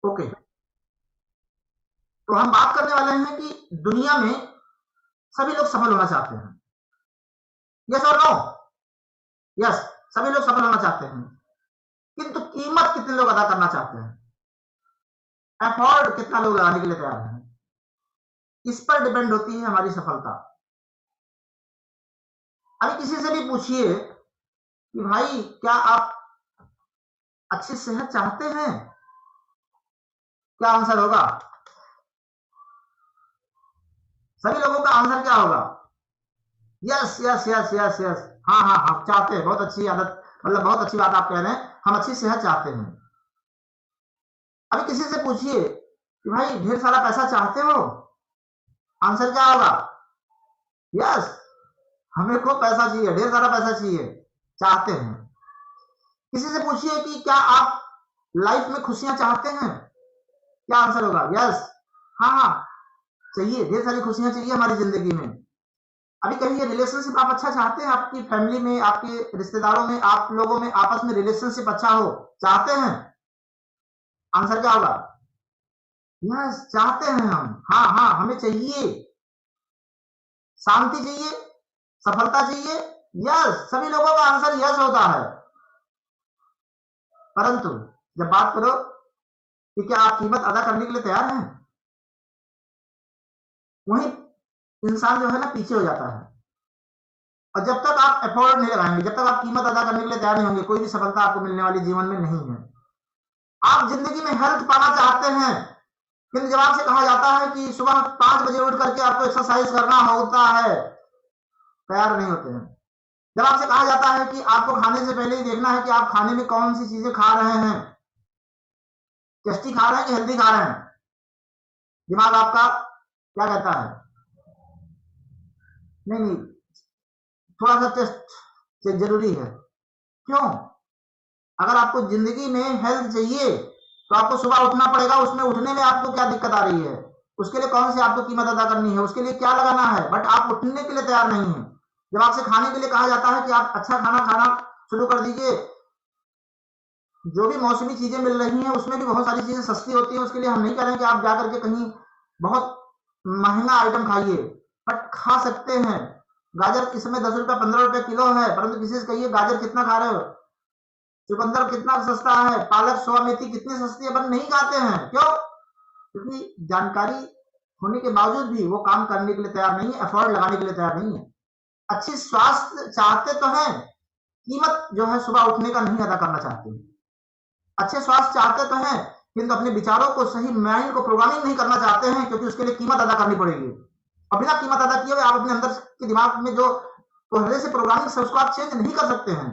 Okay, तो हम बात करने वाले हैं कि दुनिया में सभी लोग सफल होना चाहते हैं। यस और नो? यस, सभी लोग सफल होना चाहते हैं, किंतु कीमत कितने लोग अदा करना चाहते हैं, एफर्ट कितना लोग लगाने के लिए तैयार हैं, इस पर डिपेंड होती है हमारी सफलता। अभी किसी से भी पूछिए कि भाई क्या आप अच्छी सेहत चाहते हैं, क्या आंसर होगा? सभी लोगों का आंसर क्या होगा? Yes yes yes yes yes, हाँ हाँ हाँ, चाहते हैं। बहुत अच्छी आदत, मतलब बहुत अच्छी बात आप कह रहे हैं, हम अच्छी सेहत चाहते हैं। अभी किसी से पूछिए कि भाई ढेर सारा पैसा चाहते हो, आंसर क्या होगा? यस, हमें खूब पैसा चाहिए, ढेर सारा पैसा चाहिए, चाहते हैं। किसी से पूछिए कि क्या आप लाइफ में खुशियां चाहते हैं, क्या आंसर होगा? यस, हाँ हाँ, चाहिए, ढेर सारी खुशियां चाहिए हमारी जिंदगी में। अभी कहिए रिलेशनशिप आप अच्छा चाहते हैं, आपकी फैमिली में, आपके रिश्तेदारों में, आप लोगों में आपस में रिलेशनशिप अच्छा हो, चाहते हैं? आंसर क्या होगा? यस, चाहते हैं हम, हाँ हाँ, हमें चाहिए, शांति चाहिए, सफलता चाहिए। यस, सभी लोगों का आंसर यस होता है। परंतु जब बात करो कि क्या आप कीमत अदा करने के लिए तैयार हैं, वही इंसान जो है ना पीछे हो जाता है। और जब तक आप एफर्ट नहीं लगाएंगे, जब तक आप कीमत अदा करने के लिए तैयार नहीं होंगे, कोई भी सफलता आपको मिलने वाली जीवन में नहीं है। आप जिंदगी में हेल्थ पाना चाहते हैं, लेकिन जब आपसे कहा जाता है कि सुबह 5 बजे उठ करके आपको एक्सरसाइज करना होता है, तैयार नहीं होते हैं। जब आपसे कहा जाता है कि आपको खाने से पहले ही देखना है कि आप खाने में कौन सी चीजें खा रहे हैं, टेस्टी खा रहे हैं कि हेल्दी खा रहे हैं, दिमाग आपका क्या कहता है? नहीं नहीं, थोड़ा सा टेस्ट जरूरी है। क्यों? अगर आपको जिंदगी में हेल्थ चाहिए तो आपको सुबह उठना पड़ेगा। उसमें उठने में आपको क्या दिक्कत आ रही है, उसके लिए कौन सी आपको कीमत अदा करनी है, उसके लिए क्या लगाना है, बट आप उठने के लिए तैयार नहीं है। जब आपसे खाने के लिए कहा जाता है कि आप अच्छा खाना खाना शुरू कर दीजिए, जो भी मौसमी चीजें मिल रही हैं उसमें भी बहुत सारी चीजें सस्ती होती हैं, उसके लिए हम नहीं कह रहे हैं कि आप जाकर के कहीं बहुत महंगा आइटम खाइए, बट खा सकते हैं। गाजर इस समय 10 रुपए 15 रुपए किलो है, परंतु किसी से कहिए गाजर कितना खा रहे हो, चुकंदर कितना सस्ता है, पालक सोया मेथी कितनी सस्ती है, पर नहीं खाते हैं। क्यों? क्योंकि जानकारी होने के बावजूद भी वो काम करने के लिए तैयार नहीं है, एफर्ट लगाने के लिए तैयार नहीं है। अच्छी स्वास्थ्य चाहते तो हैं, कीमत जो है सुबह उठने का नहीं अदा करना चाहते। अच्छे स्वास्थ्य चाहते तो हैं, किंतु अपने विचारों को, सही माइंड को प्रोग्रामिंग नहीं करना चाहते हैं, क्योंकि उसके लिए कीमत अदा करनी पड़ेगी। और बिना कीमत अदा किए हुए आप अपने अंदर के दिमाग में जो पहले से प्रोग्रामिंग है उसको आप चेंज नहीं कर सकते हैं।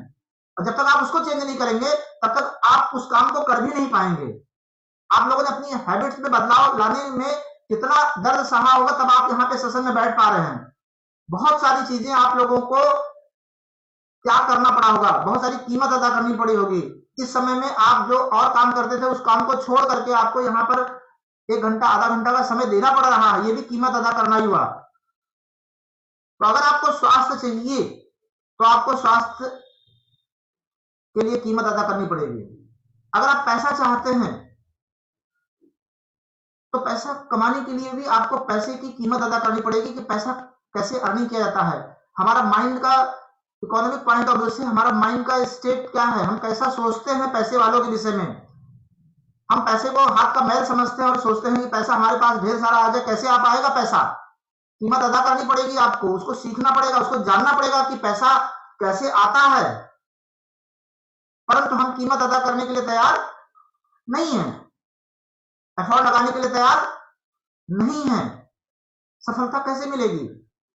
और जब तक आप उसको चेंज नहीं करेंगे तब तक आप उस काम को कर भी नहीं पाएंगे। आप लोगों ने अपनी हैबिट्स में बदलाव लाने में कितना दर्द सहा होगा, तब आप यहाँ पे सेशन में बैठ पा रहे हैं। बहुत सारी चीजें आप लोगों को क्या करना पड़ा होगा, बहुत सारी कीमत अदा करनी पड़ी होगी। इस समय में आप जो और काम करते थे उस काम को छोड़ करके आपको यहाँ पर 1 घंटा आधा घंटा का समय देना पड़ रहा है, ये भी कीमत अदा करना ही हुआ। तो अगर आपको स्वास्थ्य चाहिए तो आपको स्वास्थ्य के लिए कीमत अदा करनी पड़ेगी। अगर आप पैसा चाहते हैं तो पैसा कमाने के लिए भी आपको पैसे की कीमत अदा करनी पड़ेगी कि पैसा कैसे अर्निंग किया जाता है। हमारा माइंड का इकोनॉमिक पॉइंट ऑफ व्यू से हमारा माइंड का स्टेट क्या है, हम कैसा सोचते हैं पैसे वालों के विषय में। हम पैसे को हाथ का मैल समझते हैं और सोचते हैं कि पैसा हमारे पास ढेर सारा आ जाए। कैसे आ पाएगा पैसा? कीमत अदा करनी पड़ेगी आपको, उसको सीखना पड़ेगा, उसको जानना पड़ेगा कि पैसा कैसे आता है। परंतु हम कीमत अदा करने के लिए तैयार नहीं है, एफर्ट लगाने के लिए तैयार नहीं है। सफलता कैसे मिलेगी?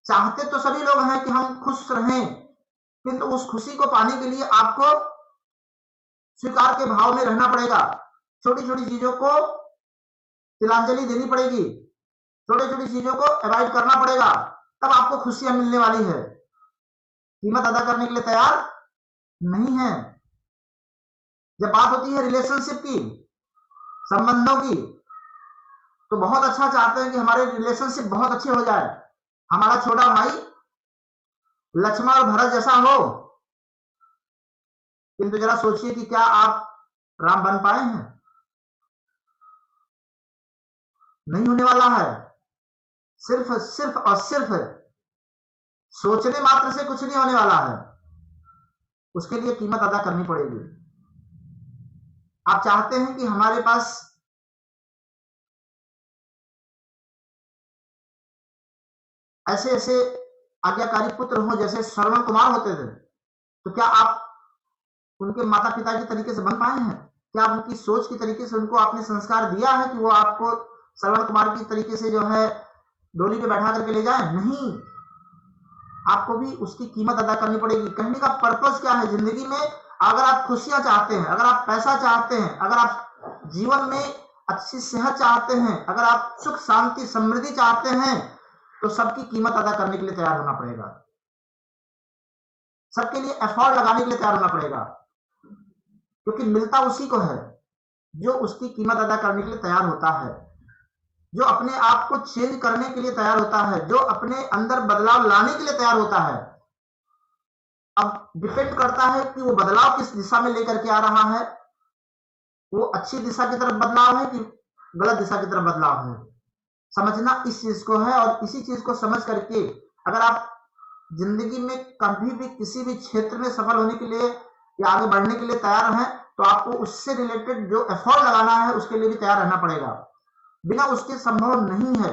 चाहते तो सभी लोग हैं कि हम खुश रहें, किंतु उस खुशी को पाने के लिए आपको स्वीकार के भाव में रहना पड़ेगा। छोटी छोटी चीजों को तिलांजलि देनी पड़ेगी, छोटी छोटी चीजों को अवॉइड करना पड़ेगा, तब आपको खुशियां मिलने वाली है। कीमत अदा करने के लिए तैयार नहीं है। जब बात होती है रिलेशनशिप की, संबंधों की, तो बहुत अच्छा चाहते हैं कि हमारे रिलेशनशिप बहुत अच्छे हो जाए, हमारा छोटा भाई लक्ष्मण और भरत जैसा हो। किंतु जरा सोचिए कि क्या आप राम बन पाए हैं? नहीं होने वाला है। सिर्फ सिर्फ और सिर्फ सोचने मात्र से कुछ नहीं होने वाला है, उसके लिए कीमत अदा करनी पड़ेगी। आप चाहते हैं कि हमारे पास ऐसे ऐसे आज्ञाकारी पुत्र हों जैसे श्रवण कुमार होते थे, तो क्या आप उनके माता पिता की तरीके से बन पाए हैं? क्या आप उनकी सोच की तरीके से उनको आपने संस्कार दिया है कि वो आपको श्रवण कुमार की तरीके से जो है डोली पे बैठा करके ले जाए? नहीं, आपको भी उसकी कीमत अदा करनी पड़ेगी। कहने का पर्पस क्या है जिंदगी में? अगर आप खुशियां चाहते हैं, अगर आप पैसा चाहते हैं, अगर आप जीवन में अच्छी सेहत चाहते हैं, अगर आप सुख शांति समृद्धि चाहते हैं, तो सबकी कीमत अदा करने के लिए तैयार होना पड़ेगा, सबके लिए एफर्ट लगाने के लिए तैयार होना पड़ेगा, क्योंकि मिलता उसी को है जो उसकी कीमत अदा करने के लिए तैयार होता है, जो अपने आप को चेंज करने के लिए तैयार होता है, जो अपने अंदर बदलाव लाने के लिए तैयार होता है। अब डिपेंड करता है कि वो बदलाव किस दिशा में लेकर के आ रहा है, वो अच्छी दिशा की तरफ बदलाव है कि गलत दिशा की तरफ बदलाव है। समझना इस चीज को है, और इसी चीज को समझ करके अगर आप जिंदगी में कभी भी किसी भी क्षेत्र में सफल होने के लिए या आगे बढ़ने के लिए तैयार हैं, तो आपको उससे रिलेटेड जो एफर्ट लगाना है उसके लिए भी तैयार रहना पड़ेगा, बिना उसके संभव नहीं है।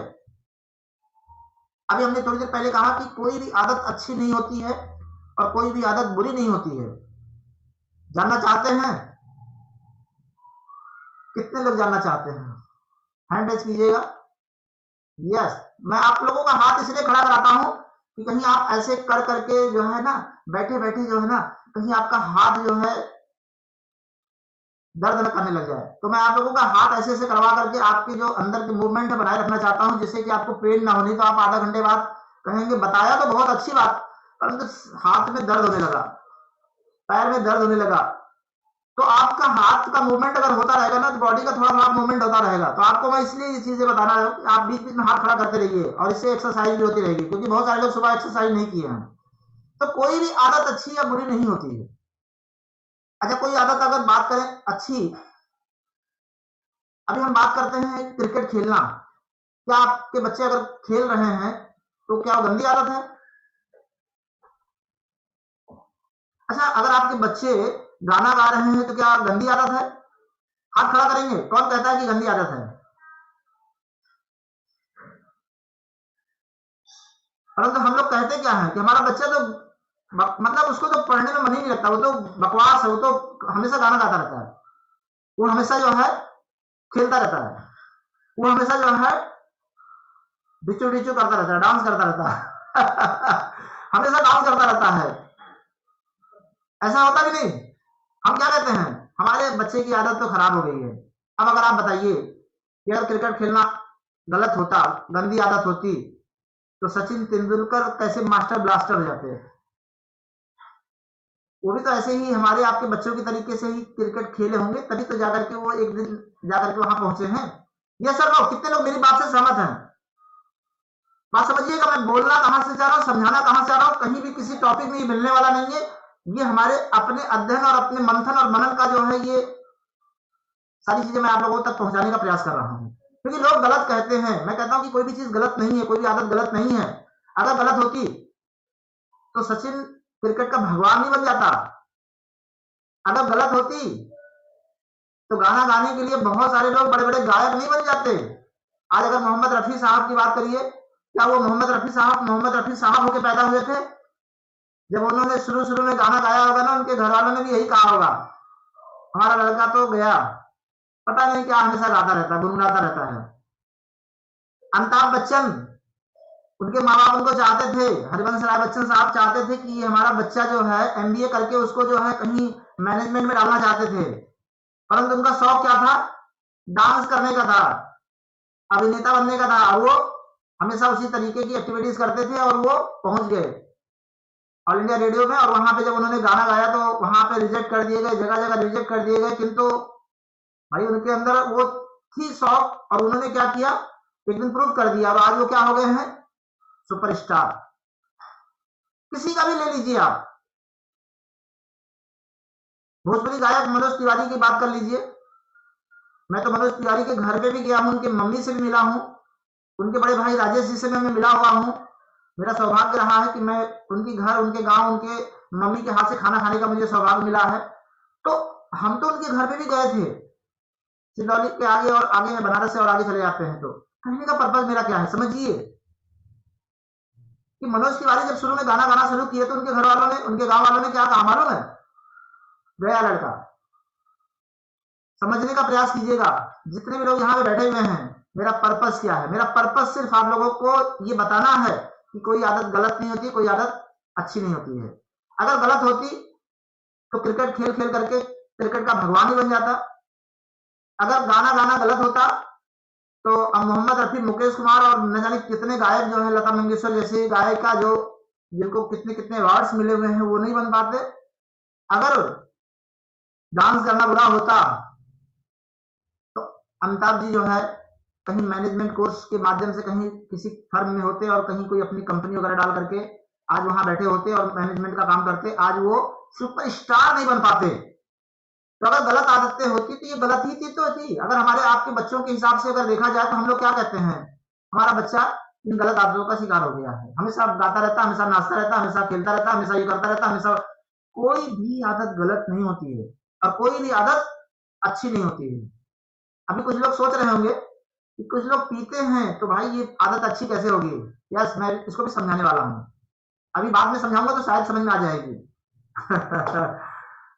अभी हमने थोड़ी देर पहले कहा कि कोई भी आदत अच्छी नहीं होती है और कोई भी आदत बुरी नहीं होती है। जानना चाहते हैं? कितने लोग जानना चाहते हैं? हैंड रेज कीजिएगा। यस, मैं आप लोगों का हाथ इसलिए खड़ा कराता हूं कि कहीं आप ऐसे कर करके जो है ना, बैठे बैठे जो है ना, कहीं आपका हाथ जो है दर्द न करने लग जाए। तो मैं आप लोगों का हाथ ऐसे ऐसे करवा करके आपके जो अंदर की मूवमेंट है बनाए रखना चाहता हूं, जिससे कि आपको पेन ना होनी। तो आप आधा घंटे बाद कहेंगे बताया तो बहुत अच्छी बात, परंतु हाथ में दर्द होने लगा, पैर में दर्द होने लगा। तो आपका हाथ का मूवमेंट अगर होता रहेगा ना, तो बॉडी का थोड़ा थोड़ा मूवमेंट होता रहेगा। तो आपको मैं इसलिए ये चीजें बताना है कि आप बीच बीच में हाथ खड़ा करते रहिए, और इससे एक्सरसाइज भी होती रहेगी, क्योंकि बहुत सारे लोग सुबह एक्सरसाइज नहीं किए हैं। तो कोई भी आदत अच्छी या बुरी नहीं होती है। अच्छा, कोई आदत अगर बात करें अच्छी, अभी हम बात करते हैं क्रिकेट खेलना। क्या आपके बच्चे अगर खेल रहे हैं तो क्या वो गंदी आदत है? अच्छा, अगर आपके बच्चे गाना गा रहे हैं तो क्या गंदी आदत है? हाथ खड़ा करेंगे, कौन कहता है कि गंदी आदत है? परंतु हम लोग कहते क्या है कि हमारा बच्चा तो मतलब उसको तो पढ़ने में मन ही नहीं लगता, वो तो बकवास है, वो तो हमेशा गाना गाता रहता है, वो हमेशा जो है खेलता रहता है, वो हमेशा जो है डिचू डिचू करता रहता है, डांस करता रहता है हमेशा डांस करता रहता है। ऐसा होता कि नहीं? हम क्या कहते हैं, हमारे बच्चे की आदत तो खराब हो गई है। अब अगर आप बताइए कि अगर क्रिकेट खेलना गलत होता, गंदी आदत होती, तो सचिन तेंदुलकर कैसे मास्टर ब्लास्टर हो जाते हैं? वो भी तो ऐसे ही हमारे आपके बच्चों की तरीके से ही क्रिकेट खेले होंगे, तभी तो जाकर के वो एक दिन जाकर के वहां पहुंचे हैं। ये सर लोग, कितने लोग मेरी बात से सहमत हैं? बात समझिएगा, मैं बोलना कहां से चाह रहा हूं, समझाना कहां से चाह रहा हूं, कहीं भी किसी टॉपिक में ये मिलने वाला नहीं है। ये हमारे अपने अध्ययन और अपने मंथन और मनन का जो है, ये सारी चीजें मैं आप लोगों तक पहुंचाने का प्रयास कर रहा हूं। क्योंकि लोग गलत कहते हैं, मैं कहता हूं कि कोई भी चीज गलत नहीं है, कोई भी आदत गलत नहीं है। अगर गलत होती तो सचिन क्रिकेट का भगवान नहीं बन जाता। अगर गलत होती तो गाना गाने के लिए बहुत सारे लोग बड़े बड़े गायक नहीं बन जाते। आज अगर मोहम्मद रफी साहब की बात करिए, क्या वो मोहम्मद रफी साहब होकर पैदा हुए थे? जब उन्होंने शुरू शुरू में गाना गाया होगा ना, उनके घर वालों ने भी यही कहा होगा, हमारा लड़का तो गया, पता नहीं क्या हमेशा गाता रहता है, गुनगुनाता रहता है। अमिताभ बच्चन, उनके माँ बाप उनको चाहते थे, हरिवंश राय बच्चन साहब चाहते थे कि ये हमारा बच्चा जो है एमबीए करके उसको जो है कहीं मैनेजमेंट में डालना चाहते थे, परंतु उनका शौक क्या था? डांस करने का था, अभिनेता बनने का था। और वो हमेशा उसी तरीके की एक्टिविटीज करते थे, और वो पहुंच गए ऑल इंडिया रेडियो में। और वहां पे जब उन्होंने गाना गाया तो वहां पे रिजेक्ट कर दिए गए, जगह जगह रिजेक्ट कर दिए गए, किंतु भाई उनके अंदर वो थी शौक, और उन्होंने क्या किया, एक दिन प्रूव कर दिया, और आज वो क्या हो गए हैं? सुपरस्टार। किसी का भी ले लीजिए आप, भोजपुरी गायक मनोज तिवारी की बात कर लीजिए, मैं तो मनोज तिवारी के घर पे भी गया हूँ, उनकी मम्मी से भी मिला हूँ, उनके बड़े भाई राजेश जी से मैं मिला हुआ हूँ। मेरा सौभाग्य रहा है कि मैं उनके घर, उनके गांव, उनके मम्मी के हाथ से खाना खाने का मुझे सौभाग्य मिला है। तो हम तो उनके घर पे भी गए थे, सिंगरौली के आगे, और आगे है बनारस से, और आगे चले जाते हैं। तो कहने का पर्पज मेरा क्या है, समझिए कि मनोज तिवारी जब शुरू में गाना गाना शुरू किए तो उनके घर वालों ने, उनके गांव वालों ने क्या कहा मालूम है? गया लड़का। समझने का प्रयास कीजिएगा, जितने भी लोग यहाँ पे बैठे हुए हैं, मेरा पर्पस क्या है? मेरा पर्पस सिर्फ आप लोगों को ये बताना है कि कोई आदत गलत नहीं होती, कोई आदत अच्छी नहीं होती है। अगर गलत होती तो क्रिकेट खेल खेल करके क्रिकेट का भगवान ही बन जाता। अगर गाना गाना गलत होता तो अब मोहम्मद रफी, मुकेश कुमार और न जाने कितने गायक जो है, लता मंगेशकर जैसे गायिका जो, जिनको कितने कितने अवार्ड्स मिले हुए हैं, वो नहीं बन पाते। अगर डांस करना बुरा होता तो अमिताभ जी जो है कहीं मैनेजमेंट कोर्स के माध्यम से कहीं किसी फर्म में होते, और कहीं कोई अपनी कंपनी वगैरह डाल करके आज वहां बैठे होते और मैनेजमेंट का काम करते, आज वो सुपरस्टार नहीं बन पाते। तो अगर गलत आदतें होती तो ये गलत ही थी, तो थी। अगर हमारे आपके बच्चों के हिसाब से अगर देखा जाए तो हम लोग क्या कहते हैं, हमारा बच्चा इन गलत आदतों का शिकार हो गया है, हमेशा गाता रहता, हमेशा नाचता रहता, हमेशा खेलता रहता, हमेशा ये करता रहता, हमेशा। कोई भी आदत गलत नहीं होती है, और कोई भी आदत अच्छी नहीं होती है। अभी कुछ लोग सोच रहे होंगे कि कुछ लोग पीते हैं तो भाई ये आदत अच्छी कैसे होगी। यस, मैं इसको भी समझाने वाला हूँ। अभी बाद में समझाऊंगा तो शायद समझ में आ जाएगी।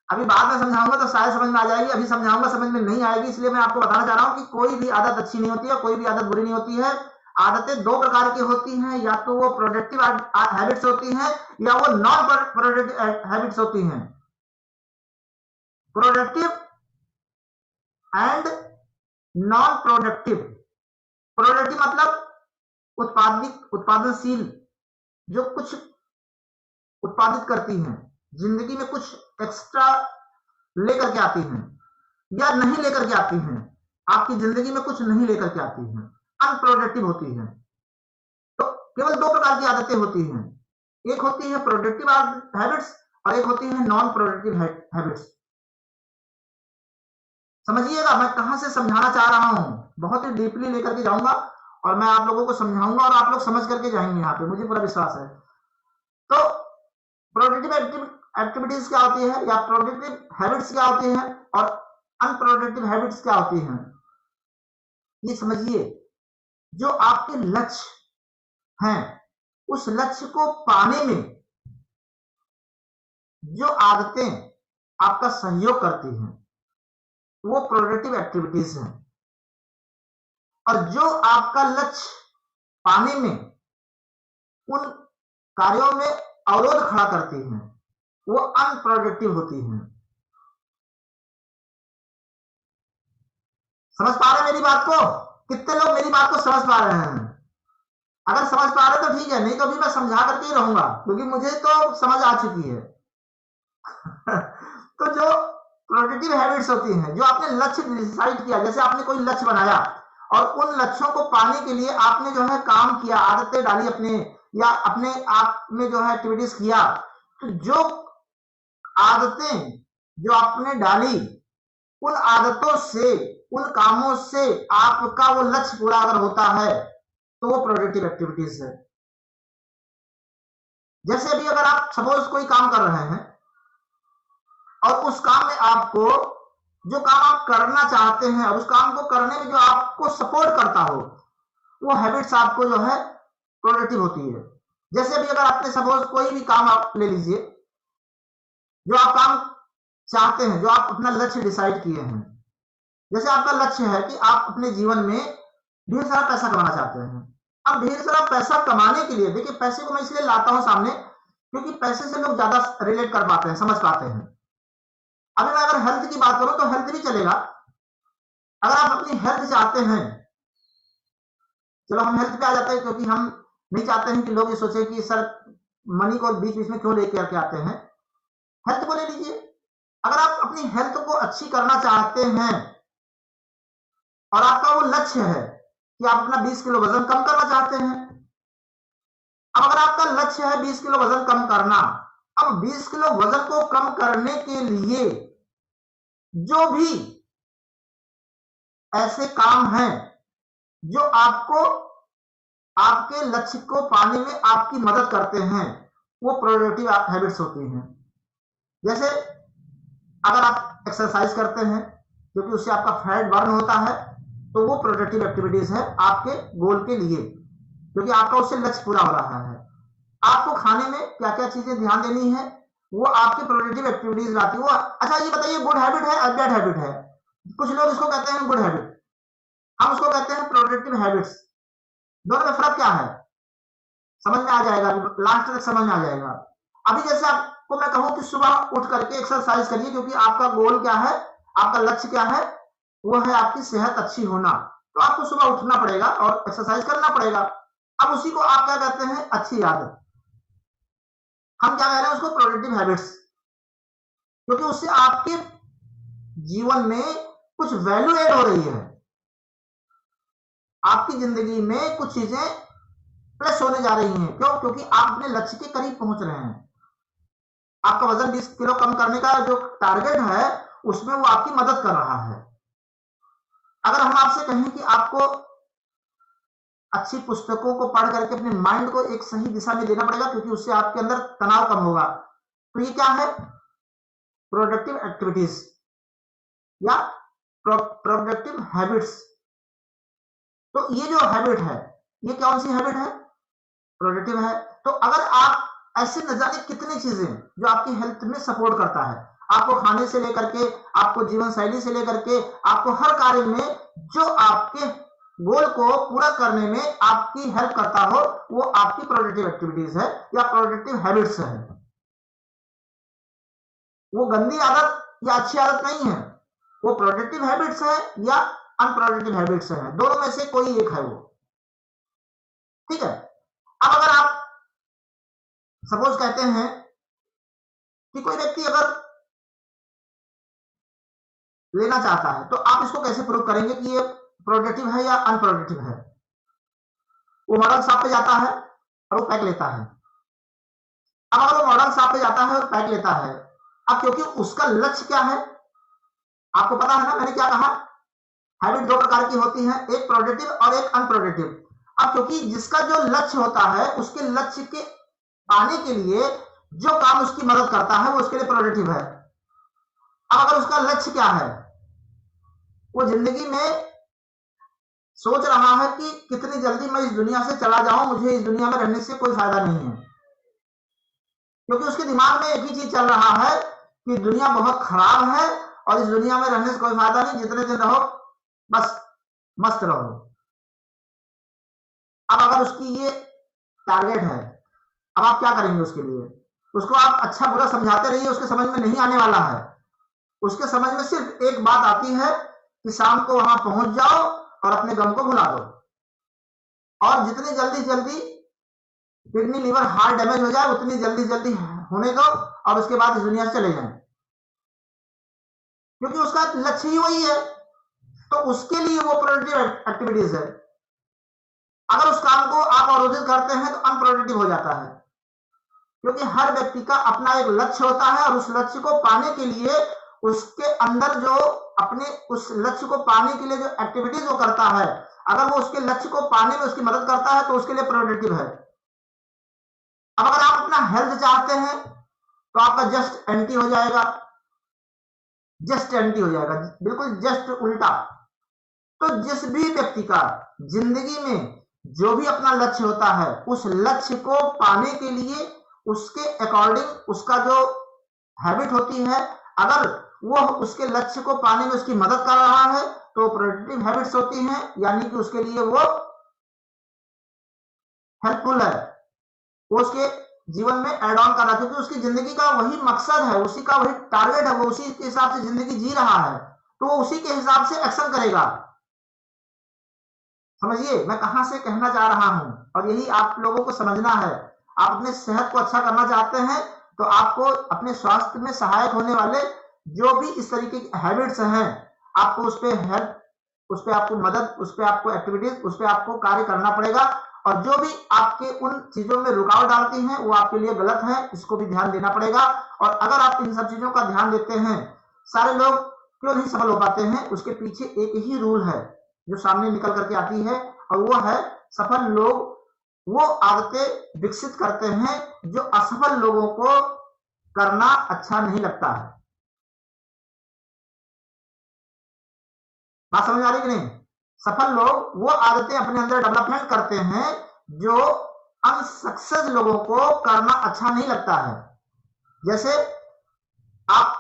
अभी बाद में समझाऊंगा तो शायद समझ में आ जाएगी, अभी समझाऊंगा समझ में नहीं आएगी। इसलिए मैं आपको बताना चाह रहा हूं कि कोई भी आदत अच्छी नहीं होती है, कोई भी आदत बुरी नहीं होती है। आदतें दो प्रकार की होती हैं, या तो वो प्रोडक्टिव हैबिट्स होती हैं, या वो नॉन प्रोडक्टिव हैबिट्स होती हैं। Productive and non productive. Productive मतलब उत्पादनशील, जो कुछ उत्पादित करती हैं, जिंदगी में कुछ एक्स्ट्रा लेकर के आती हैं, या नहीं लेकर के आती हैं, आपकी जिंदगी में कुछ नहीं लेकर के आती हैं, अनप्रोडक्टिव होती हैं। तो केवल दो प्रकार की आदतें होती हैं, एक होती है प्रोडक्टिव हैबिट्स और एक होती है नॉन प्रोडक्टिव हैबिट्स। समझिएगा मैं कहां से समझाना चाह रहा हूं, बहुत ही डीपली लेकर के जाऊंगा और मैं आप लोगों को समझाऊंगा, और आप लोग समझ करके जाएंगे, यहाँ पे मुझे पूरा विश्वास है। तो प्रोडक्टिव एक्टिविटीज क्या होती है, या प्रोडक्टिव हैबिट्स क्या होती हैं, और अनप्रोडक्टिव हैबिट्स क्या होती हैं, ये समझिए। जो आपके लक्ष्य हैं, उस लक्ष्य को पाने में जो आदतें आपका सहयोग करती हैं, वो प्रोडक्टिव एक्टिविटीज हैं। और जो आपका लक्ष्य पाने में उन कार्यों में अवरोध खड़ा करती हैं, वो अनप्रोडक्टिव होती हैं। समझ पा रहे हैं मेरी बात को? कितने लोग मेरी बात को समझ पा रहे हैं? अगर समझ पा रहे तो ठीक है, नहीं तो भी मैं समझा करके ही रहूंगा, क्योंकि मुझे तो समझ आ चुकी है। तो जो प्रोडक्टिव हैबिट्स होती हैं, जो आपने लक्ष्य डिसाइड किया, जैसे आपने कोई लक्ष्य बनाया और उन लक्ष्यों को पाने के लिए आपने जो है काम किया, आदतें डाली अपने, या अपने आप में जो है एक्टिविटीज किया, तो जो आदतें जो आपने डाली, उन आदतों से, उन कामों से आपका वो लक्ष्य पूरा अगर होता है तो वो प्रोडक्टिव एक्टिविटीज है। जैसे अभी अगर आप सपोज कोई काम कर रहे हैं और उस काम में आपको, जो काम आप करना चाहते हैं और उस काम को करने में जो आपको सपोर्ट करता हो, वो हैबिट्स आपको जो है प्रोडक्टिव होती है। जैसे अभी अगर आपने सपोज कोई भी काम आप ले लीजिए, जो आप काम चाहते हैं, जो आप अपना लक्ष्य डिसाइड किए हैं, जैसे आपका लक्ष्य है कि आप अपने जीवन में ढेर सारा पैसा कमाना चाहते हैं। अब ढेर सारा पैसा कमाने के लिए, देखिए पैसे को मैं इसलिए लाता हूं सामने क्योंकि पैसे से लोग ज्यादा रिलेट कर पाते हैं, समझ पाते हैं। अभी मैं अगर हेल्थ की बात करूं तो हेल्थ भी चलेगा। अगर आप अपनी हेल्थ चाहते हैं, चलो हम हेल्थ पे आ जाते हैं, क्योंकि हम नहीं चाहते हैं कि लोग ये सोचे कि सर मनी को बीच बीच में क्यों लेके आते हैं। हेल्थ को ले लीजिए। अगर आप अपनी हेल्थ को अच्छी करना चाहते हैं और आपका वो लक्ष्य है कि आप अपना 20 किलो वजन कम करना चाहते हैं, अब अगर आपका लक्ष्य है 20 किलो वजन कम करना, अब 20 किलो वजन को कम करने के लिए जो भी ऐसे काम हैं जो आपको आपके लक्ष्य को पाने में आपकी मदद करते हैं, वो प्रोडक्टिव हैबिट्स होती हैं। जैसे अगर आप एक्सरसाइज करते हैं क्योंकि उससे आपका फैट बर्न होता है, तो वो प्रोडक्टिव एक्टिविटीज है आपके गोल के लिए, क्योंकि आपका उससे लक्ष्य पूरा हो रहा है। आपको खाने में क्या क्या चीजें ध्यान देनी है, वो आपकी प्रोडक्टिव एक्टिविटीज लाती है। वो अच्छा ये बताइए, गुड हैबिट है और बैड हैबिट है? कुछ लोग इसको कहते हैं गुड हैबिट, हम उसको कहते हैं प्रोडक्टिव हैबिट्स। दोनों में फर्क क्या है समझ में आ जाएगा, लास्ट तक समझ में आ जाएगा। अभी जैसे आपको मैं कहूं कि सुबह उठ करके एक्सरसाइज करिए, क्योंकि आपका गोल क्या है, आपका लक्ष्य क्या है, वो है आपकी सेहत अच्छी होना, तो आपको सुबह उठना पड़ेगा और एक्सरसाइज करना पड़ेगा। अब उसी को आप क्या कहते हैं, अच्छी आदत। हम क्या कह रहे हैं उसको, प्रोडक्टिव हैबिट्स, क्योंकि उससे आपके जीवन में कुछ वैल्यू ऐड हो रही है, आपकी जिंदगी में कुछ चीजें प्लस होने जा रही हैं। क्यों? क्योंकि आप अपने लक्ष्य के करीब पहुंच रहे हैं। आपका वजन 20 किलो कम करने का जो टारगेट है, उसमें वो आपकी मदद कर रहा है। अगर हम आपसे कहें कि आपको अच्छी पुस्तकों को पढ़ करके अपने माइंड को एक सही दिशा में देना पड़ेगा, क्योंकि उससे आपके अंदर तनाव कम होगा, तो ये क्या है, प्रोडक्टिव एक्टिविटीज या प्रोडक्टिव हैबिट्स। तो ये जो हैबिट है, ये कौन सी हैबिट है, प्रोडक्टिव है। तो अगर आप ऐसे न जाने कितनी चीजें जो आपकी हेल्थ में सपोर्ट करता है, आपको खाने से लेकर के, आपको जीवन शैली से लेकर के, आपको हर कार्य में जो आपके गोल को पूरा करने में आपकी हेल्प करता हो, वो आपकी प्रोडक्टिव एक्टिविटीज है या प्रोडक्टिव हैबिट्स है। वो गंदी आदत या अच्छी आदत नहीं है, वो प्रोडक्टिव हैबिट्स है या अनप्रोडक्टिव हैबिट्स है, दोनों में से कोई एक है वो। ठीक है। अब अगर आप सपोज कहते हैं कि कोई व्यक्ति अगर लेना चाहता है, तो आप इसको कैसे प्रूव करेंगे कि ये प्रोडक्टिव है या अनप्रोडक्टिव है? वो मॉडल शॉप पे जाता है और वो पैक लेता है। अब अगर वो मॉडल शॉप पे जाता है और पैक लेता है, अब क्योंकि उसका लक्ष्य क्या है, आपको पता है ना, मैंने क्या कहा, हैबिट दो प्रकार की होती है, एक प्रोडक्टिव और एक अनप्रोडक्टिव। अब क्योंकि जिसका जो लक्ष्य होता है, उसके लक्ष्य के पाने के लिए जो काम उसकी मदद करता है, वो उसके लिए प्रोडक्टिव है। अब अगर उसका लक्ष्य क्या है, वो जिंदगी में सोच रहा है कि कितनी जल्दी मैं इस दुनिया से चला जाऊं, मुझे इस दुनिया में रहने से कोई फायदा नहीं है, क्योंकि उसके दिमाग में एक ही चीज चल रहा है कि दुनिया बहुत खराब है और इस दुनिया में रहने से कोई फायदा नहीं, जितने दिन रहो बस मस्त रहो। अब अगर उसकी ये टारगेट है, अब आप क्या करेंगे उसके लिए? उसको आप अच्छा बुरा समझाते रहिए, उसके समझ में नहीं आने वाला है। उसके समझ में सिर्फ एक बात आती है कि शाम को वहां पहुंच जाओ और अपने गम को भुला दो, और जितनी जल्दी जल्दी किडनी लिवर हार्ट डैमेज हो जाए उतनी जल्दी जल्दी होने दो, और उसके बाद इस दुनिया से चले जाएं, क्योंकि उसका लक्ष्य ही वही है। तो उसके लिए वो प्रोडक्टिव एक्टिविटीज है। अगर उस काम को आप अवरोधित करते हैं तो अनप्रोडक्टिव हो जाता है, क्योंकि हर व्यक्ति का अपना एक लक्ष्य होता है, और उस लक्ष्य को पाने के लिए उसके अंदर जो अपने उस लक्ष्य को पाने के लिए जो एक्टिविटीज वो करता है, अगर वो उसके लक्ष्य को पाने में उसकी मदद करता है, तो उसके लिए प्रोडक्टिव है। अब अगर आप अपना हेल्थ चाहते हैं, तो आपका जस्ट एंटी हो जाएगा, जस्ट एंटी हो जाएगा, बिल्कुल जस्ट उल्टा। तो जिस भी व्यक्ति का जिंदगी में जो भी अपना लक्ष्य होता है, उस लक्ष्य को पाने के लिए उसके अकॉर्डिंग उसका जो हैबिट होती है, अगर वो उसके लक्ष्य को पाने में उसकी मदद कर रहा है, तो प्रोडक्टिव हैबिट्स होती हैं, यानी कि उसके लिए वो हेल्पफुल है, वो उसके जीवन में एड ऑन कर रहा है, क्योंकि उसकी जिंदगी का वही मकसद है, उसी का वही टारगेट है, वो उसी के हिसाब से जिंदगी जी रहा है, तो वो उसी के हिसाब से एक्शन करेगा। समझिए मैं कहां से कहना चाह रहा हूं, और यही आप लोगों को समझना है। आप अपने सेहत को अच्छा करना चाहते हैं, तो आपको अपने स्वास्थ्य में सहायक होने वाले जो भी इस तरीके की हैबिट्स हैं, आपको उस पर हेल्प, उस पर आपको मदद, उस पर आपको एक्टिविटीज, उस पर आपको कार्य करना पड़ेगा। और जो भी आपके उन चीजों में रुकावट डालती हैं, वो आपके लिए गलत है, इसको भी ध्यान देना पड़ेगा। और अगर आप इन सब चीजों का ध्यान देते हैं, सारे लोग क्यों नहीं सफल हो पाते हैं, उसके पीछे एक ही रूल है जो सामने निकल करके आती है, और वो है सफल लोग वो आदतें विकसित करते हैं जो असफल लोगों को करना अच्छा नहीं लगता है। बात समझ आ रही कि नहीं? सफल लोग वो आदतें अपने अंदर डेवलपमेंट करते हैं जो अनसक्सेस लोगों को करना अच्छा नहीं लगता है। जैसे आप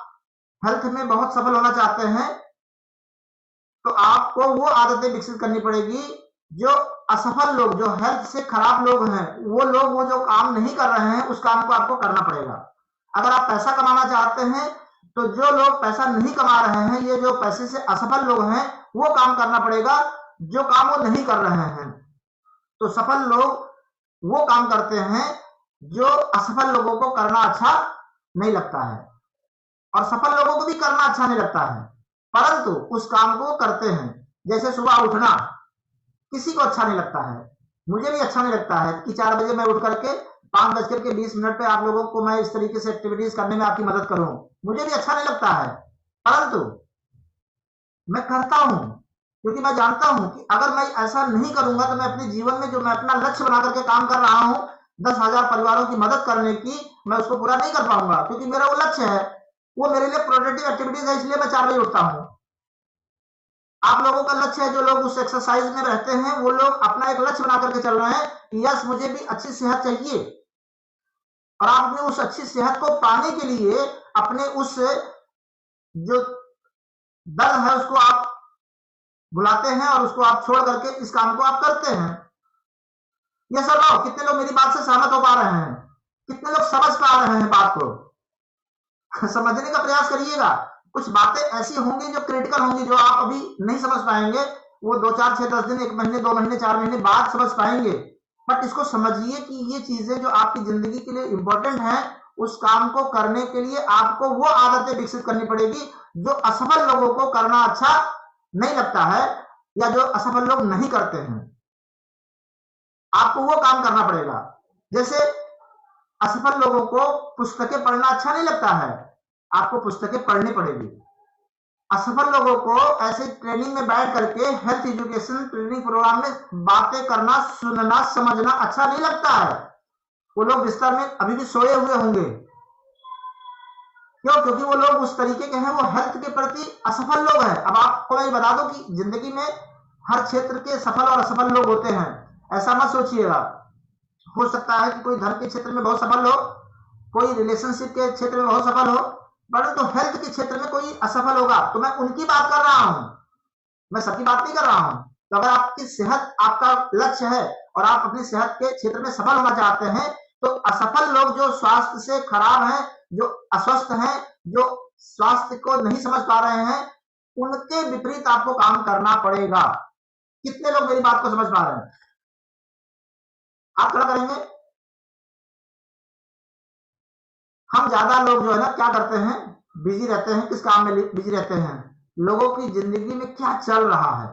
हेल्थ में बहुत सफल होना चाहते हैं तो आपको वो आदतें विकसित करनी पड़ेगी जो असफल लोग, जो हेल्थ से खराब लोग हैं, वो जो काम नहीं कर रहे हैं उस काम को आपको करना पड़ेगा। अगर आप पैसा कमाना चाहते हैं तो जो लोग पैसा नहीं कमा रहे हैं, ये जो पैसे से असफल लोग हैं, वो काम करना पड़ेगा जो काम वो नहीं कर रहे हैं। तो सफल लोग वो काम करते हैं जो असफल लोगों को करना अच्छा नहीं लगता है, और सफल लोगों को भी करना अच्छा नहीं लगता है, परंतु उस काम को करते हैं। जैसे सुबह उठना किसी को अच्छा नहीं लगता है, मुझे भी अच्छा नहीं लगता है कि 4 बजे मैं उठ करके 5:20 पे आप लोगों को मैं इस तरीके से एक्टिविटीज करने में आपकी मदद करूं, मुझे भी अच्छा नहीं लगता है, परंतु मैं करता हूं क्योंकि मैं जानता हूं कि अगर मैं ऐसा नहीं करूंगा तो मैं अपने जीवन में जो मैं अपना लक्ष्य बना करके काम कर रहा हूं 10,000 परिवारों की मदद करने की, मैं उसको पूरा नहीं कर पाऊंगा, क्योंकि मेरा वो लक्ष्य है, वो मेरे लिए प्रोडक्टिव एक्टिविटीज है, इसलिए मैं 4 बजे उठता हूं। आप लोगों का लक्ष्य है, जो लोग उस एक्सरसाइज में रहते हैं वो लोग अपना एक लक्ष्य बना करके चल रहे हैं कि यस मुझे भी अच्छी सेहत चाहिए, और आप अपने उस अच्छी सेहत को पाने के लिए अपने उस जो दल है उसको आप बुलाते हैं और उसको आप छोड़ करके इस काम को आप करते हैं। ये सब लोग, कितने लोग मेरी बात से सहमत हो पा रहे हैं, कितने लोग समझ पा रहे हैं बात को समझने का प्रयास करिएगा। कुछ बातें ऐसी होंगी जो क्रिटिकल होंगी, जो आप अभी नहीं समझ पाएंगे, वो 2, 4, 6, 10 दिन, 1 महीने, 2 महीने, 4 महीने बाद समझ पाएंगे, बट इसको समझिए कि ये चीजें जो आपकी जिंदगी के लिए इंपॉर्टेंट है, उस काम को करने के लिए आपको वो आदतें विकसित करनी पड़ेगी जो असफल लोगों को करना अच्छा नहीं लगता है, या जो असफल लोग नहीं करते हैं, आपको वो काम करना पड़ेगा। जैसे असफल लोगों को पुस्तकें पढ़ना अच्छा नहीं लगता है, आपको पुस्तकें पढ़नी पड़ेगी। असफल लोगों को ऐसे ट्रेनिंग में बैठ करके हेल्थ एजुकेशन ट्रेनिंग प्रोग्राम में बातें करना, सुनना, समझना अच्छा नहीं लगता है, वो लोग बिस्तर में अभी भी सोए हुए होंगे। क्यों? क्योंकि वो लोग उस तरीके के हैं, वो हेल्थ के प्रति असफल लोग हैं। अब आपको मैं बता दूं कि जिंदगी में हर क्षेत्र के सफल और असफल लोग होते हैं, ऐसा मत सोचिएगा। हो सकता है कि कोई धर्म के क्षेत्र में बहुत सफल हो, कोई रिलेशनशिप के क्षेत्र में बहुत सफल हो, परंतु हेल्थ के क्षेत्र में कोई असफल होगा, तो मैं उनकी बात कर रहा हूं, मैं सबकी बात नहीं कर रहा हूं। तो अगर आपकी सेहत आपका लक्ष्य है और आप अपनी सेहत के क्षेत्र में सफल होना चाहते हैं, तो असफल लोग जो स्वास्थ्य से खराब हैं, जो अस्वस्थ हैं, जो स्वास्थ्य को नहीं समझ पा रहे हैं, उनके विपरीत आपको काम करना पड़ेगा। कितने लोग मेरी बात को समझ पा रहे हैं? आप खड़ा करेंगे। हम ज्यादा लोग जो है ना क्या करते हैं, बिजी रहते हैं, किस काम में बिजी रहते हैं, लोगों की जिंदगी में क्या चल रहा है,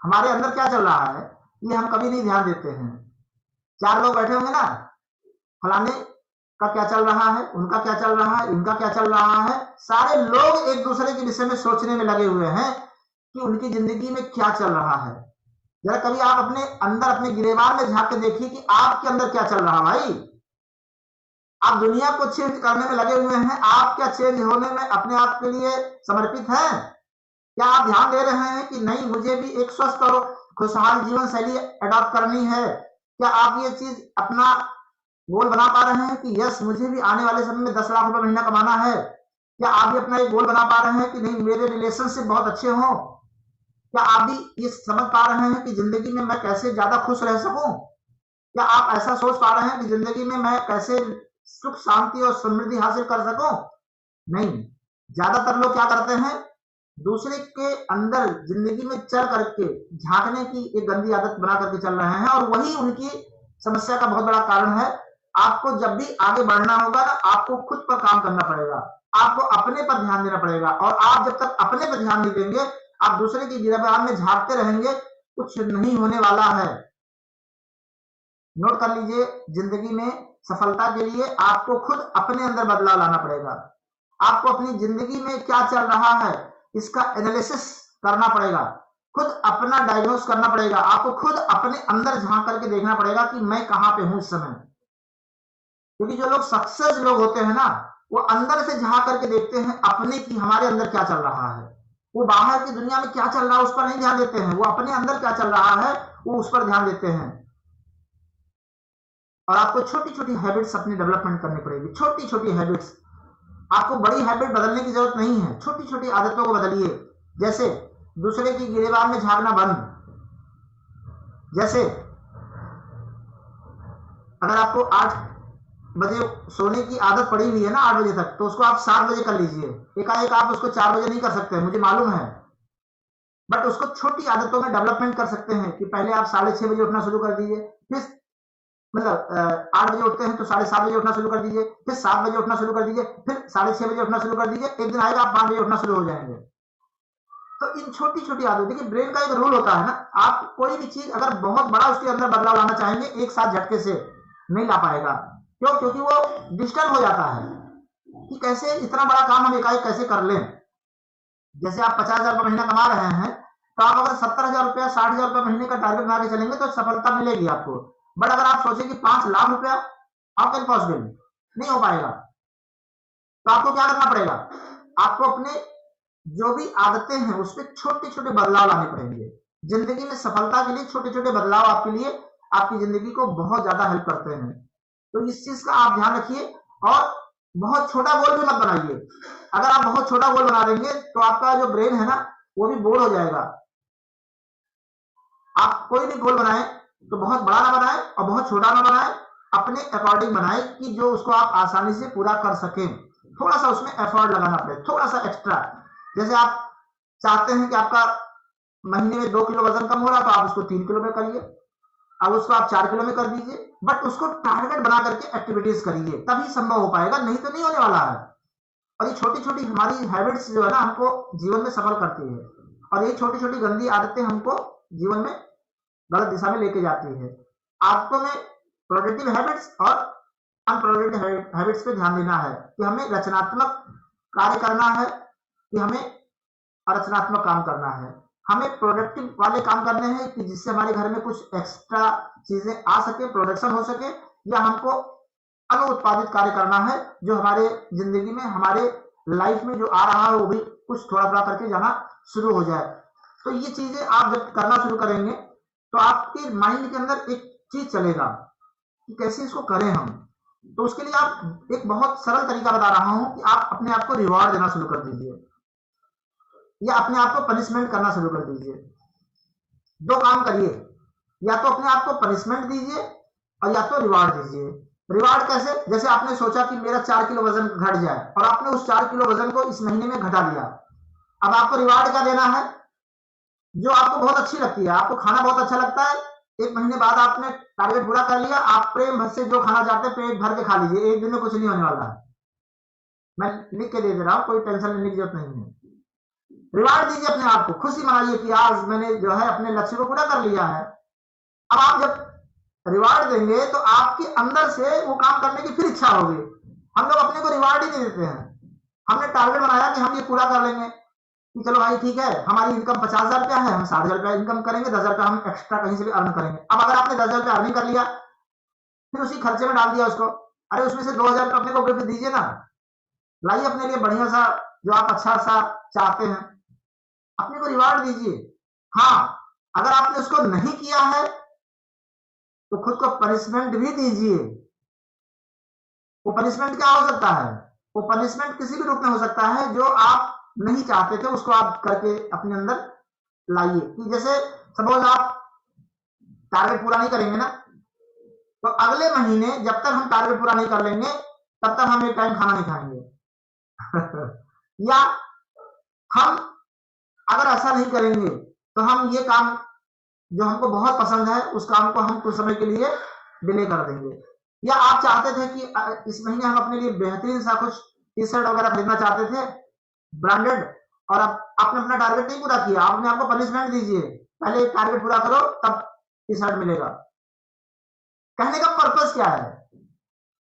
हमारे अंदर क्या चल रहा है, ये हम कभी नहीं ध्यान देते हैं। 4 लोग बैठे होंगे ना, फलाने का क्या चल रहा है, उनका क्या चल रहा है, इनका क्या चल रहा है, सारे लोग एक दूसरे के विषय में सोचने में लगे हुए हैं कि उनकी जिंदगी में क्या चल रहा है। जरा कभी आप अपने अंदर, अपने गिरेबान में झांक के देखिए कि आपके अंदर क्या चल रहा है। भाई, आप दुनिया को चेंज करने में लगे हुए हैं, आप क्या चेंज होने में अपने आप के लिए समर्पित हैं? क्या आप ध्यान दे रहे हैं कि नहीं, मुझे भी एक स्वस्थ और खुशहाल जीवन शैली अडॉप्ट करनी है? क्या आप ये चीज अपना गोल बना पा रहे हैं कि यस मुझे भी आने वाले समय में 10 लाख रुपए महीना कमाना है? क्या आप भी अपना एक गोल बना पा रहे हैं कि नहीं, मेरे रिलेशनशिप बहुत अच्छे हों? क्या आप भी ये समझ पा रहे हैं कि जिंदगी में मैं कैसे ज्यादा खुश रह सकूं? क्या आप ऐसा सोच पा रहे हैं कि जिंदगी में मैं कैसे सुख, शांति और समृद्धि हासिल कर सकूं? नहीं। ज्यादातर लोग क्या करते हैं, दूसरे के अंदर जिंदगी में चल करके झांकने की एक गंदी आदत बना करके चल रहे हैं, और वही उनकी समस्या का बहुत बड़ा कारण है। आपको जब भी आगे बढ़ना होगा ना, आपको खुद पर काम करना पड़ेगा, आपको अपने पर ध्यान देना पड़ेगा, और आप जब तक अपने पर ध्यान नहीं देंगे, आप दूसरे की गिरफ्तार में झांकते रहेंगे, कुछ नहीं होने वाला है। नोट कर लीजिए, जिंदगी में सफलता के लिए आपको खुद अपने अंदर बदलाव लाना पड़ेगा। आपको अपनी जिंदगी में क्या चल रहा है इसका एनालिसिस करना पड़ेगा, खुद अपना डायग्नोस करना पड़ेगा, आपको खुद अपने अंदर झांक करके देखना पड़ेगा कि मैं कहां पे हूं इस समय। क्योंकि जो लोग सक्सेस लोग होते हैं ना, वो अंदर से झांक करके देखते हैं अपने की हमारे अंदर क्या चल रहा है। वो बाहर की दुनिया में क्या चल रहा है उस पर नहीं ध्यान देते हैं, वो अपने अंदर क्या चल रहा है वो उस पर ध्यान देते हैं। और आपको छोटी छोटी हैबिट्स अपनी डेवलपमेंट करनी पड़ेगी, छोटी छोटी हैबिट्स। आपको बड़ी हैबिट बदलने की जरूरत नहीं है, छोटी छोटी आदतों को बदलिए। जैसे दूसरे की गिरेबान में झांकना बंद। जैसे अगर आपको 8 बजे सोने की आदत पड़ी हुई है ना 8 बजे तक, तो उसको आप 7 बजे कर लीजिए। एकाएक आप उसको 4 बजे नहीं कर सकते, मुझे मालूम है, बट उसको छोटी आदतों में डेवलपमेंट कर सकते हैं कि पहले आप 6:30 बजे उठना शुरू कर दीजिए, फिर मतलब 8 बजे उठते हैं तो 7:30 बजे उठना शुरू कर दीजिए, फिर 7 बजे उठना शुरू कर दीजिए, फिर 6:30 बजे उठना शुरू कर दीजिए। एक दिन आएगा आप 5 बजे उठना शुरू हो जाएंगे। तो इन छोटी छोटी आदतों, देखिए ब्रेन का एक रूल होता है ना, आप कोई भी चीज अगर बहुत बड़ा उसके अंदर बदलाव लाना चाहेंगे एक साथ झटके से नहीं ला पाएगा। क्यों? क्योंकि वो डिस्टर्ब हो जाता है कि कैसे इतना बड़ा काम हम एकाएक कैसे कर लें। जैसे आप 50,000 रुपये महीना कमा रहे हैं, तो आप अगर 70,000 रुपया 60,000 रुपये महीने का टारगेट बना के चलेंगे तो सफलता मिलेगी आपको। बट अगर आप सोचें कि 5 लाख रुपया, आपके इम्पॉसिबल नहीं हो पाएगा। तो आपको क्या करना पड़ेगा, आपको अपने जो भी आदतें हैं उसमें छोटे छोटे बदलाव लाने पड़ेंगे। जिंदगी में सफलता के लिए छोटे छोटे बदलाव आपके लिए आपकी जिंदगी को बहुत ज्यादा हेल्प करते हैं। तो इस चीज का आप ध्यान रखिए और बहुत छोटा गोल भी मत बनाइए। अगर आप बहुत छोटा गोल बना देंगे तो आपका जो ब्रेन है ना वो भी बोर हो जाएगा। आप कोई भी गोल बनाएं तो बहुत बड़ा ना बनाएं और बहुत छोटा ना बनाएं, अपने अकॉर्डिंग बनाएं कि जो उसको आप आसानी से पूरा कर सकें। थोड़ा सा उसमें एफर्ट लगाना पड़े, थोड़ा सा एक्स्ट्रा। जैसे आप चाहते हैं कि आपका महीने में 2 किलो वजन कम हो रहा तो आप उसको 3 किलो में करिए, अब उसको आप 4 किलो में कर दीजिए, बट उसको टारगेट बना करके एक्टिविटीज करिए, तभी संभव हो पाएगा, नहीं तो नहीं होने वाला है। और ये छोटी छोटी हमारी हैबिट्स जो है ना हमको जीवन में सफल करती है, और ये छोटी छोटी गंदी आदतें हमको जीवन में गलत दिशा में लेके जाती है। आदतों में प्रोडक्टिव हैबिट्स और अनप्रोडक्टिव हैबिट्स पे ध्यान देना है कि हमें रचनात्मक कार्य करना है कि हमें रचनात्मक काम करना है। हमें प्रोडक्टिव वाले काम करने हैं कि जिससे हमारे घर में कुछ एक्स्ट्रा चीजें आ सके, प्रोडक्शन हो सके, या हमको अनुत्पादित कार्य करना है जो हमारे जिंदगी में हमारे लाइफ में जो आ रहा है वो भी कुछ थोड़ा थोड़ा करके जाना शुरू हो जाए। तो ये चीजें आप जब करना शुरू करेंगे तो आपके माइंड के अंदर एक चीज चलेगा कि कैसे इसको करें हम। तो उसके लिए आप एक बहुत सरल तरीका बता रहा हूं कि आप अपने आप को रिवॉर्ड देना शुरू कर दीजिए या अपने आप को पनिशमेंट करना शुरू कर दीजिए। 2 काम करिए, या तो अपने आप को पनिशमेंट दीजिए और या तो रिवार्ड दीजिए। रिवार्ड कैसे? जैसे आपने सोचा कि मेरा 4 किलो वजन घट जाए और आपने उस 4 किलो वजन को इस महीने में घटा दिया। अब आपको रिवार्ड क्या देना है? जो आपको बहुत अच्छी लगती है, आपको खाना बहुत अच्छा लगता है, 1 महीने बाद आपने टारगेट पूरा कर लिया, आप प्रेम भर से जो खाना चाहते हैं पेट भर के खा लीजिए, एक दिन में कुछ नहीं होने वाला है। मैं लिख के दे दे रहा हूं, कोई टेंशन लेने की जरूरत नहीं है। रिवार्ड दीजिए अपने आप को, खुशी मनाइए कि आज मैंने जो है अपने लक्ष्य को पूरा कर लिया है। अब आप जब रिवार्ड देंगे तो आपके अंदर से वो काम करने की फिर इच्छा होगी। हम लोग अपने को रिवार्ड ही नहीं देते हैं। हमने टारगेट बनाया कि हम ये पूरा कर लेंगे कि चलो भाई ठीक है, हमारी इनकम 50,000 रुपया है, हम 60,000 रुपया इनकम करेंगे, 10,000 रुपया हम एक्स्ट्रा कहीं से भी अर्न करेंगे। अब अगर आपने 10,000 रुपया अर्निंग कर लिया फिर उसी खर्चे में डाल दिया उसको, अरे उसमें से 2,000 रुपया अपने को गिफ्ट दीजिए ना, लाइए अपने लिए बढ़िया सा जो आप अच्छा सा चाहते हैं, अपने को रिवार्ड दीजिए। हाँ, अगर आपने उसको नहीं किया है तो खुद को पनिशमेंट भी दीजिए। वो पनिशमेंट क्या हो सकता है? वो पनिशमेंट किसी भी रूप में हो सकता है जो आप नहीं चाहते थे उसको आप करके अपने अंदर लाइए। कि जैसे सपोज आप टारगेट पूरा नहीं करेंगे ना, तो अगले महीने जब तक हम टारगेट पूरा नहीं कर लेंगे तब तक हम एक टाइम खाना नहीं खाएंगे या हम अगर ऐसा नहीं करेंगे तो हम ये काम जो हमको बहुत पसंद है उस काम को हम कुछ समय के लिए डिले कर देंगे। या आप चाहते थे कि इस महीने हम अपने लिए बेहतरीन सा कुछ टी-शर्ट वगैरह खरीदना चाहते थे ब्रांडेड, और अब आपने अपना टारगेट नहीं पूरा किया, आपने आपको पनिशमेंट दीजिए, पहले टारगेट पूरा करो तब टी-शर्ट मिलेगा। कहने का पर्पस क्या है?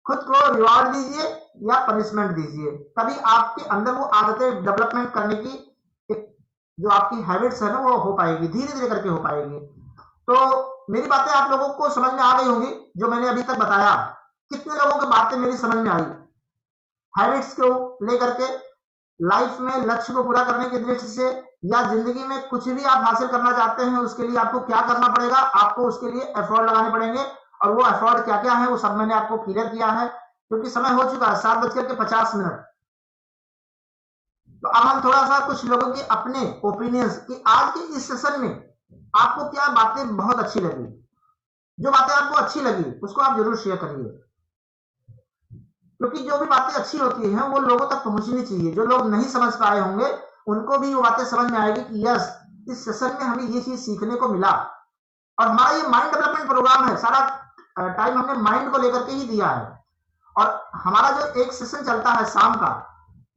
खुद को रिवॉर्ड दीजिए या पनिशमेंट दीजिए, तभी आपके अंदर वो आदतें डेवलपमेंट करने की एक जो आपकी हैबिट्स है ना वो हो पाएगी, धीरे धीरे करके हो पाएगी। तो मेरी बातें आप लोगों को समझ में आ गई होंगी जो मैंने अभी तक बताया। कितने लोगों की बातें मेरी समझ में आई हैबिट्स को लेकर के, लाइफ में लक्ष्य को पूरा करने की दृष्टि से, या जिंदगी में कुछ भी आप हासिल करना चाहते हैं उसके लिए आपको क्या करना पड़ेगा, आपको उसके लिए एफर्ट लगाने पड़ेंगे। और वो एफर्ट क्या क्या है वो सब मैंने आपको क्लियर किया है, क्योंकि समय हो चुका है 7:50। तो अब हम थोड़ा सा कुछ लोगों के अपने ओपिनियंस कि आज के इस सेशन में आपको क्या बातें बहुत अच्छी लगी, जो बातें आपको अच्छी लगी उसको आप जरूर शेयर करिए, क्योंकि जो भी बातें अच्छी होती हैं वो लोगों तक पहुंचनी चाहिए। जो लोग नहीं समझ पाए होंगे उनको भी वो बातें समझ में आएगी कि यस, इस सेशन में हमें ये चीज सीखने को मिला। और हमारा ये माइंड डेवलपमेंट प्रोग्राम है, सारा टाइम हमने माइंड को लेकर के ही दिया है। और हमारा जो एक सेशन चलता है शाम का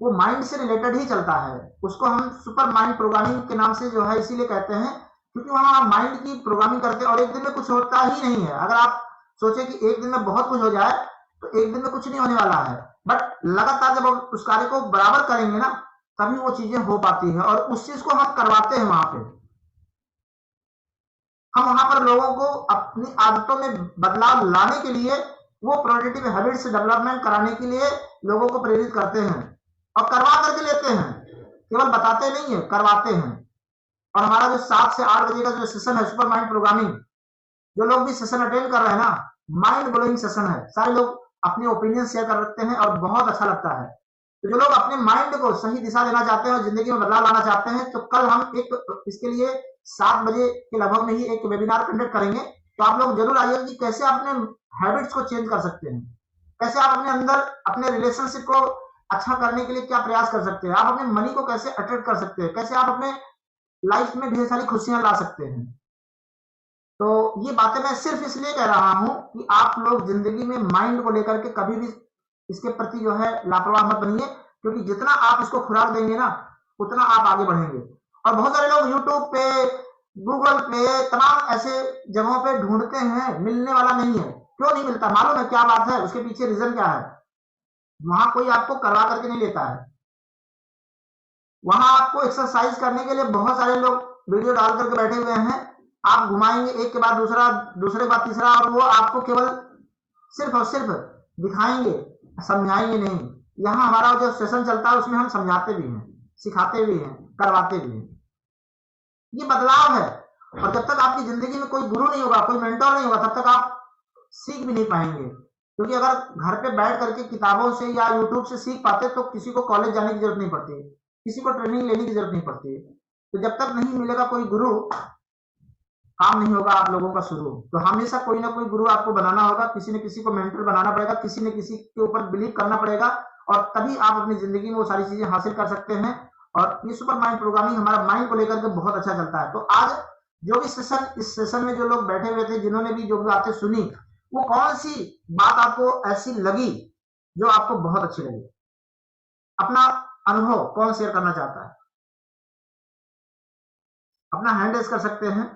वो माइंड से रिलेटेड ही चलता है, उसको हम सुपर माइंड प्रोग्रामिंग के नाम से जो है इसीलिए कहते हैं, क्योंकि वहां हम माइंड की प्रोग्रामिंग करते हैं। और एक दिन में कुछ होता ही नहीं है। अगर आप सोचे कि एक दिन में बहुत कुछ हो जाए तो एक दिन में कुछ नहीं होने वाला है, बट लगातार जब हम उस कार्य को बराबर करेंगे ना तभी वो चीजें हो पाती हैं। और उस चीज को हम करवाते हैं वहां पे, हम वहां पर लोगों को अपनी आदतों में बदलाव लाने के लिए, वो पॉजिटिव हैबिट्स डेवलपमेंट कराने के लिए लोगों को प्रेरित करते हैं और करवा करके लेते हैं, केवल बताते नहीं है, करवाते हैं। और हमारा जो 7 से 8 बजे का जो सेशन है सुपर माइंड प्रोग्रामिंग, जो लोग भी सेशन अटेंड कर रहे हैं ना, माइंड ब्लोइंग सेशन है। सारे लोग अपने ओपिनियन शेयर करते हैं और बहुत अच्छा लगता है। तो जो लोग अपने माइंड को सही दिशा देना चाहते हैं और जिंदगी में बदलाव लाना चाहते हैं, तो कल हम एक इसके लिए 7 बजे के लगभग में ही एक वेबिनार कंडक्ट करेंगे। तो आप लोग जरूर आइए कि कैसे अपने हैबिट्स को चेंज कर सकते हैं, कैसे आप अपने अंदर अपने रिलेशनशिप को अच्छा करने के लिए क्या प्रयास कर सकते हैं, आप अपने मनी को कैसे अट्रैक्ट कर सकते हैं, कैसे आप अपने लाइफ में ढेर सारी खुशियां ला सकते हैं। तो ये बातें मैं सिर्फ इसलिए कह रहा हूं कि आप लोग जिंदगी में माइंड को लेकर के कभी भी इसके प्रति जो है लापरवाह मत बनिए, क्योंकि जितना आप इसको खुराक देंगे ना उतना आप आगे बढ़ेंगे। और बहुत सारे लोग यूट्यूब पे, गूगल पे, तमाम ऐसे जगहों पे ढूंढते हैं, मिलने वाला नहीं है। क्यों नहीं मिलता मालूम है क्या बात है, उसके पीछे रीजन क्या है? वहां कोई आपको करवा करके नहीं लेता है। वहां आपको एक्सरसाइज करने के लिए बहुत सारे लोग वीडियो डाल करके बैठे हुए हैं, आप घुमाएंगे एक के बाद दूसरा, दूसरे के बाद तीसरा, और वो आपको केवल सिर्फ और सिर्फ दिखाएंगे, समझाएंगे नहीं। यहाँ हमारा जो सेशन चलता है उसमें हम समझाते भी हैं, सिखाते भी हैं, करवाते भी हैं। ये बदलाव है। और जब तक आपकी जिंदगी में कोई गुरु नहीं होगा, कोई मेंटर नहीं होगा, तब तक आप सीख भी नहीं पाएंगे। क्योंकि अगर घर पे बैठ करके किताबों से या यूट्यूब से सीख पाते तो किसी को कॉलेज जाने की जरूरत नहीं पड़ती, किसी को ट्रेनिंग लेने की जरूरत नहीं पड़ती। तो जब तक नहीं मिलेगा कोई गुरु, काम नहीं होगा आप लोगों का शुरू। तो हमेशा कोई ना कोई गुरु आपको बनाना होगा, किसी न किसी को मेंटर बनाना पड़ेगा, किसी न किसी के ऊपर बिलीव करना पड़ेगा, और तभी आप अपनी जिंदगी में वो सारी चीजें हासिल कर सकते हैं। और ये सुपर माइंड प्रोग्रामिंग हमारा माइंड को लेकर के बहुत अच्छा चलता है। तो आज जो भी सेशन, इस सेशन में जो लोग बैठे हुए थे, जिन्होंने भी जो भी बातें सुनी, वो कौन सी बात आपको ऐसी लगी जो आपको बहुत अच्छी लगी? अपना अनुभव कौन शेयर करना चाहता है? अपना हैंड रेज कर सकते हैं।